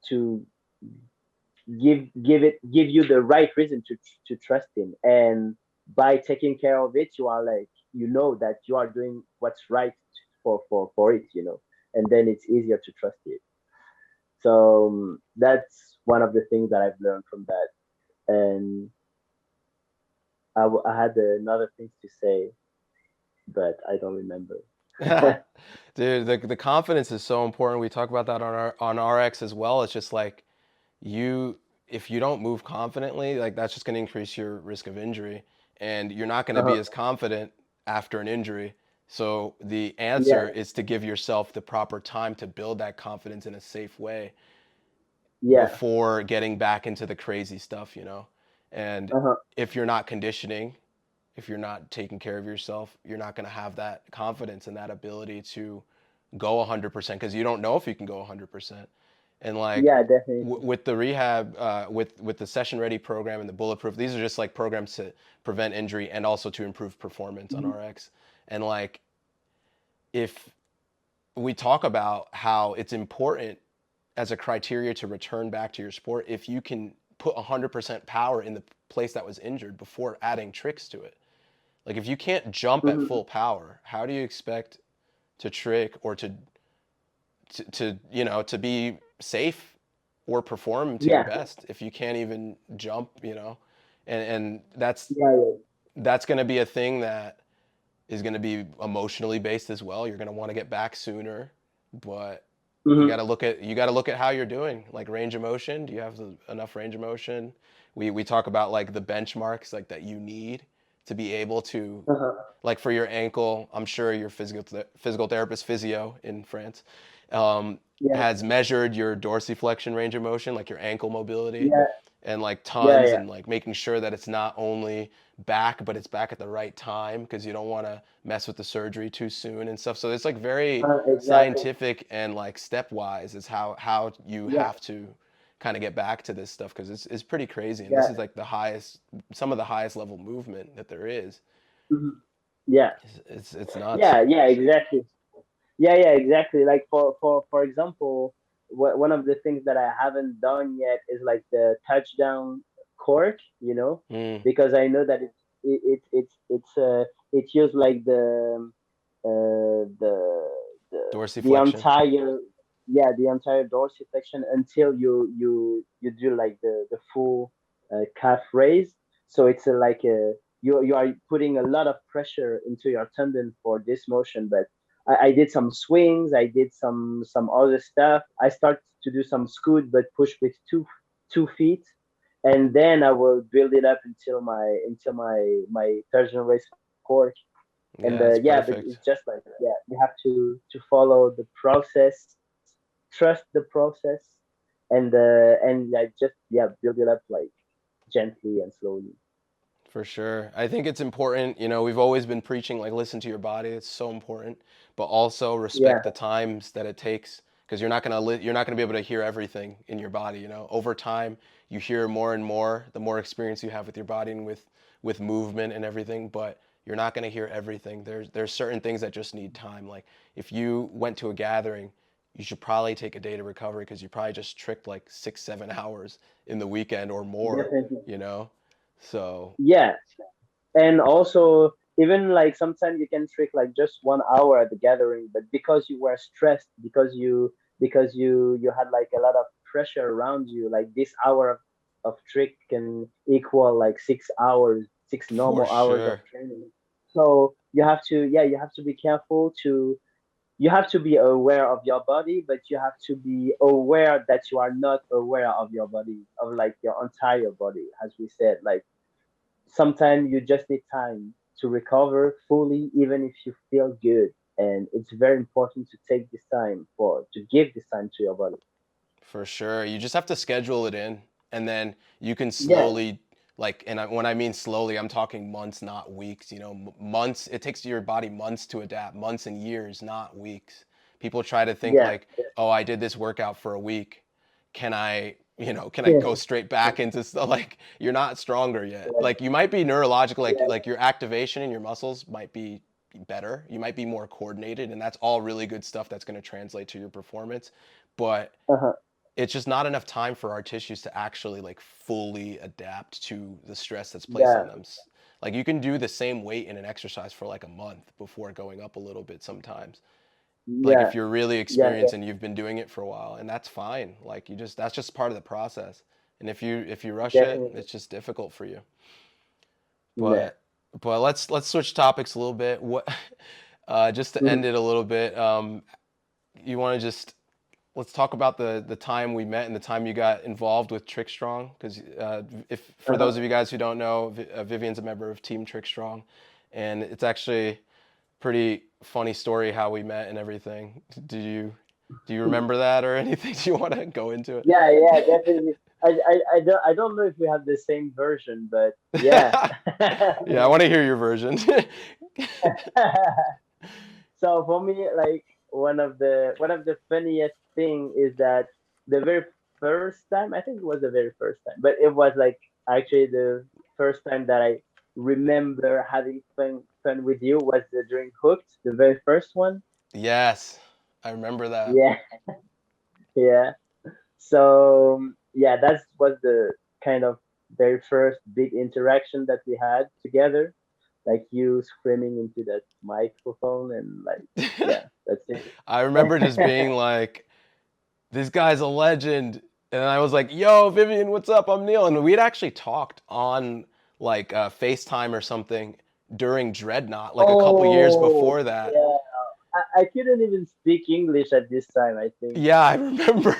to give you the right reason to trust him. And by taking care of it, you are like, you know that you are doing what's right for it, and then it's easier to trust it. So that's one of the things that I've learned from that. And I had another thing to say, but I don't remember. Dude, the confidence is so important. We talk about that on RX as well. It's just like you if you don't move confidently, like that's just going to increase your risk of injury, and you're not going to be Uh-huh. as confident after an injury. So the Yeah, answer is to give yourself the proper time to build that confidence in a safe way yeah. before getting back into the crazy stuff, you know? And Uh-huh. if you're not conditioning, if you're not taking care of yourself, you're not going to have that confidence and that ability to go 100% because you don't know if you can go 100%. And like Yeah, definitely. with the rehab, with the session ready program and the bulletproof, these are just like programs to prevent injury and also to improve performance on Mhm. RX. And like if we talk about how it's important as a criteria to return back to your sport if you can put 100% power in the place that was injured before adding tricks to it. Like if you can't jump at Mhm. full power, how do you expect to trick or to you know to be safe or perform to your Yeah, best if you can't even jump, you know? And that's yeah, yeah. that's going to be a thing that is going to be emotionally based as well. You're going to want to get back sooner, but Hmm. you got to look at how you're doing. Like range of motion, do you have enough range of motion? We talk about like the benchmarks like that you need to be able to Uh-huh. like for your ankle. I'm sure your physical therapist physio in France Yeah, has measured your dorsiflexion range of motion, like your ankle mobility, yeah, and like yeah, tons yeah. and like making sure that it's not only back but it's back at the right time because you don't want to mess with the surgery too soon and stuff. So it's like very Exactly. scientific and like stepwise is how you Yeah, have to kind of get back to this stuff because it's pretty crazy and this yeah. is like the highest some of the highest level movement that there is. Mhm. Yeah, It's nuts. yeah, yeah. Exactly. Yeah, yeah, exactly. Like for example, one of the things that I haven't done yet is like the touchdown cork, Mm, because I know that it used like uh the the the dorsiflexion. entire, yeah, the entire dorsiflexion until you do like the full calf raise. So it's like you are putting a lot of pressure into your tendon for this motion. But I did some swings, I did some other stuff. I started to do some scoot but push with two feet, and then I will build it up until my Persian race cork. And Yeah, yeah, it's but it's perfect. just like, yeah, you have to follow the process, trust the process, and like just, yeah, build it up like gently and slowly. For sure. I think it's important, you know, we've always been preaching like listen to your body. It's so important, but also Yeah. respect the times that it takes because you're not going to be able to hear everything in your body, you know. Over time, you hear more and more the more experience you have with your body and with movement and everything, but you're not going to hear everything. There's certain things that just need time. Like if you went to a gathering, you should probably take a day to recover because you probably just tricked like 6 7 hours in the weekend or more, Definitely. you know. So Yeah. And also, even like sometimes you can trick like just 1 hour at the gathering, but because you were stressed, because you had like a lot of pressure around you, like this hour of trick can equal like 6 hours, six for normal hours of sure. training. So you have to, yeah, you have to be careful to, you have to be aware of your body, but you have to be aware that you are not aware of your body, of like your entire body. As we said, like sometimes you just need time to recover fully, even if you feel good. And it's very important to take this time, to give this time to your body. For sure. You just have to schedule it in and then you can Yeah. slowly like when I mean slowly, I'm talking months, not weeks, you know, months. It takes your body months to adapt, months and years, not weeks. People try to think Yeah. like, "Oh, I did this workout for a week. Can I, you know, can I Yeah. go straight back into stuff?" Like you're not stronger yet. Like you might be neurological like your activation in your muscles might be better. You might be more coordinated and that's all really good stuff that's going to translate to your performance. But Uh-huh. it's just not enough time for our tissues to actually like fully adapt to the stress that's placed on Yeah, them. Like you can do the same weight in an exercise for like a month before going up a little bit sometimes. Like yeah, if you're really yeah, experienced and you've been doing it for a while, and that's fine. Like you just that's just part of the process. And if you rush it, definitely. it's just difficult for you. Yeah. But let's switch topics a little bit. What just to end Mhm. it a little bit, you want to just let's talk about the time we met and the time you got involved with TrickStrong. Because if for those Uh-huh. of you guys who don't know, Vivian's a member of Team TrickStrong, and it's actually pretty funny story how we met and everything. Do you remember that or anything? Do you want to go into Yeah, yeah, it? definitely. I don't know if we have the same version, but yeah. Yeah, I want to hear your version. So for me, like one of the funniest thing is that the very first time, I think it was the very first time, but it was like actually the first time that I remember having fun with you was during Hooked, the very first one. Yes, I remember that. Yeah, yeah. So yeah, that was the kind of very first big interaction that we had together. Like you screaming into that microphone and like yeah, that's I remember just it. being like, this guy's a legend. And I was like, yo, Vivian, what's up? I'm Neil. And we'd actually talked on like FaceTime or something during Dreadnought, like a couple years Oh before that. yeah, I couldn't even speak English at this time, I think. Yeah, I remember.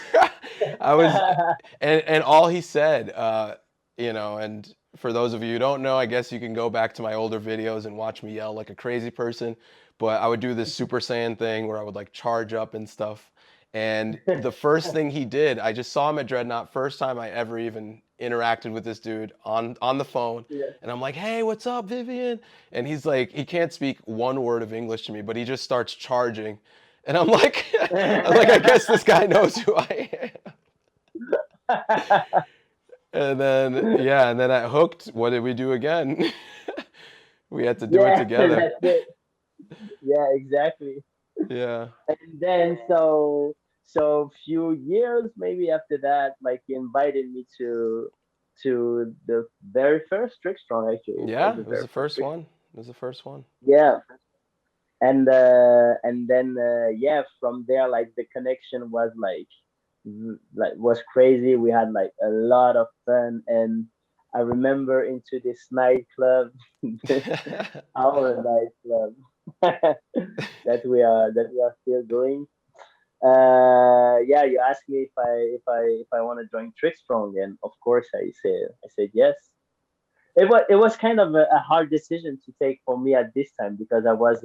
I was, and all he said, and for those of you who don't know, I guess you can go back to my older videos and watch me yell like a crazy person. But I would do this Super Saiyan thing where I would like charge up and stuff. And the first thing he did, I just saw him at Dreadnought, first time I ever even interacted with this dude on the phone. Yeah. And I'm like, hey, what's up, Vivian? And he's like, he can't speak one word of English to me, but he just starts charging. And I'm like, I'm like, I guess this guy knows who I am. And then, yeah, and then at Hooked, what did we do again? We had to do it Yeah, together. that's it. Yeah, exactly. Yeah. And then so few years maybe after that, like he invited me to the very first Trick Strong. Actually, it was Yeah, the it was very the first first Trick. one. It was the first one. Yeah, and then yeah, from there like the connection was like was crazy. We had like a lot of fun, and I remember into this nightclub, our nightclub that we are still going. Yeah, you asked me if I want to join TrickStrong, and of course I said yes. It was kind of a hard decision to take for me at this time because I was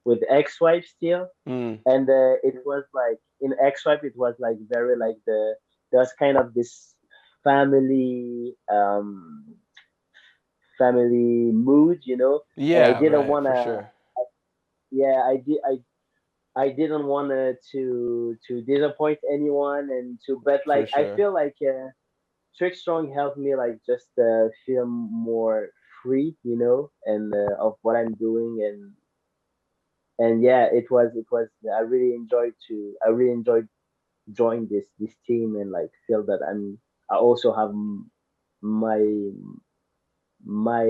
with ex-wife still, Mm. and it was like in ex-wife it was like very like there's kind of this family family mood, and I Yeah, didn't right, for wanna. sure. Yeah, I didn't want to disappoint anyone and to, but For like I sure. feel like Trick Strong helped me like just feel more free, and of what I'm doing, and yeah, it was I really enjoyed joining this team and like feel that I also have my my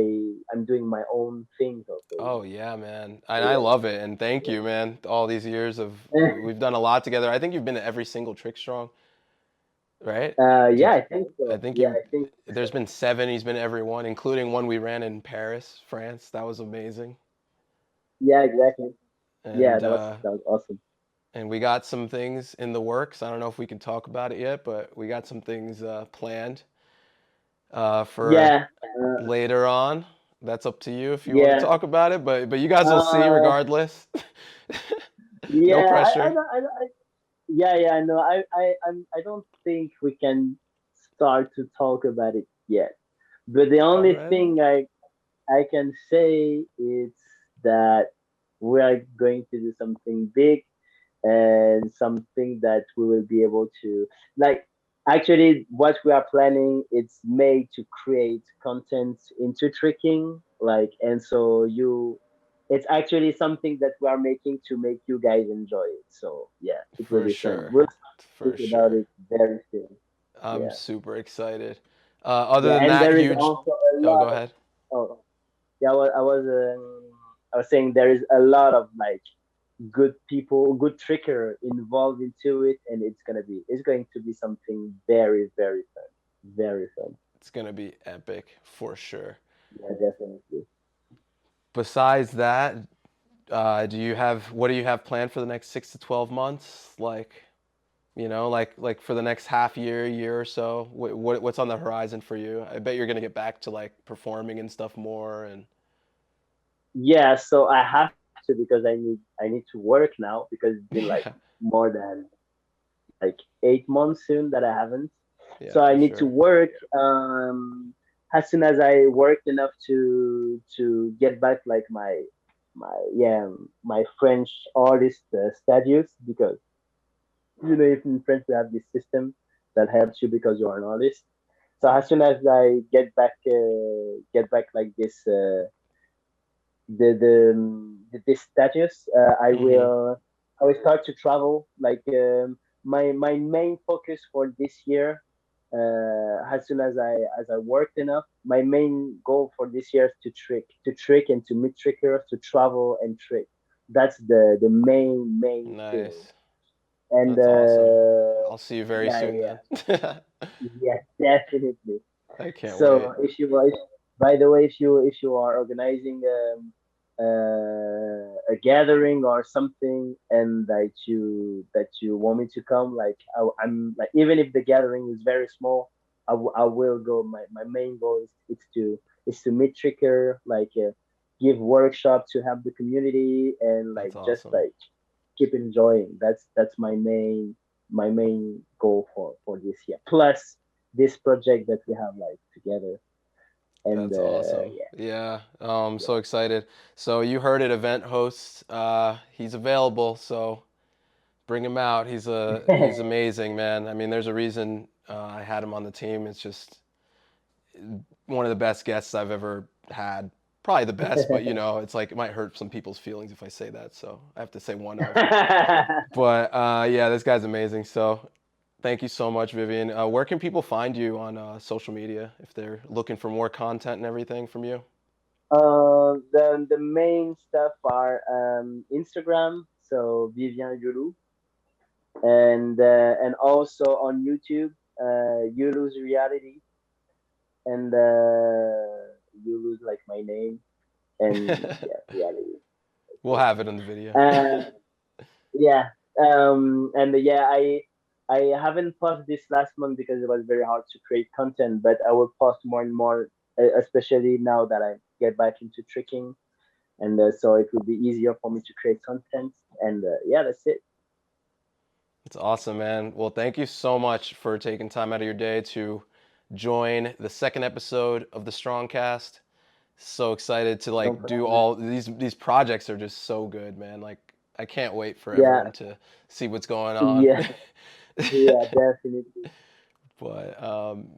I'm doing my own things also, Oh yeah, man. And I so love it. And thank you, man. All these years of yeah. we've done a lot together. I think you've been to every single Trick Strong, right? Yeah, Did I think I so. think Yeah, you I think so. there's been seven. He's been to every one, including one we ran in Paris, France. That was amazing. Yeah, exactly. Yeah, And that was awesome. and we got some things in the works. I don't know if we can talk about it yet, but we got some things planned for Yeah, later on. That's up to you if you want to yeah, talk about it, but you guys will see uh, regardless. No yeah. I pressure. don't, yeah, yeah. No, I don't think we can start to talk about it yet. But the only Already? thing I can say is that we are going to do something big and something that we will be able to like. Actually, what we are planning it's made to create content into tricking, like, and so it's actually something that we are making to make you guys enjoy it. So yeah, it will For be fun. sure. We'll For speak about sure. it very soon. I'm Yeah, super excited. Other yeah, than and that there is huge, also a oh, go lot of, ahead. oh yeah, I was saying there is a lot of like good people, good tricker involved into it, and it's going to be something very very fun, very fun. It's gonna be epic for sure. Yeah, definitely. Besides that, what do you have planned for the next 6 to 12 months? Like, like for the next half year or so. What's on the horizon for you? I bet you're gonna get back to like performing and stuff more. And Yeah, so I have to because I need to work now because it's been like yeah, more than like 8 months soon that I haven't. yeah, So I for need to sure. work. As soon as I worked enough to get back like my French artist status, because if in French we have this system that helps you because you're an artist. So as soon as I get back like this status, Hmm. I will start to travel. Like my main focus for this year, as soon as I worked enough, my main goal for this year is to trick and to meet trickers, to travel and trick. That's the main thing. Nice. And That's awesome. I'll see you very yeah, soon yeah, then. yeah, definitely. I can't So wait. by the way, if you are organizing a gathering or something, and that you want me to come, like I'm like, even if the gathering is very small, I will go. My main goal is to meet tricker, like give workshop to help the community, and like That's just awesome. like keep enjoying. That's my main goal for this year. Plus this project that we have like together, and That's awesome. Yeah, I'm yeah, so excited. So you heard it, event host. He's available, so bring him out. He's yeah. amazing, man. I mean, there's a reason I had him on the team. It's just one of the best guests I've ever had. Probably the best, but it's like it might hurt some people's feelings if I say that, so I have to say one of. But yeah, this guy's amazing. So thank you so much, Vivian. Where can people find you on social media if they're looking for more content and everything from you? The main stuff are Instagram, so Vivien Youlou, and also on YouTube, Youlou's Reality, and Youlou's like my name, and yeah, Reality. We'll have it in the video. And yeah, and yeah, I haven't posted this last month because it was very hard to create content, but I will post more and more, especially now that I get back into tricking, and so it will be easier for me to create content. And yeah, that's it. It's awesome, man. Well, thank you so much for taking time out of your day to join the second episode of the StrongCast. So excited to No like do problem. all these projects are just so good, man. Like I can't wait for Yeah, everyone to see what's going on. yeah, yeah, definitely. But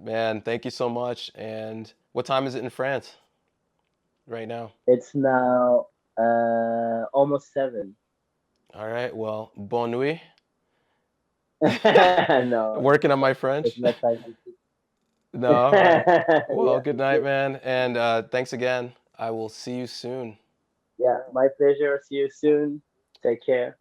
man, thank you so much. And what time is it in France right now? It's now almost 7. All right. Well, bonne nuit. No, Working on my it's French. not time to No, sleep. all right. Well, Yeah, good night, man. And thanks again. I will see you soon. yeah, my pleasure. See you soon. Take care.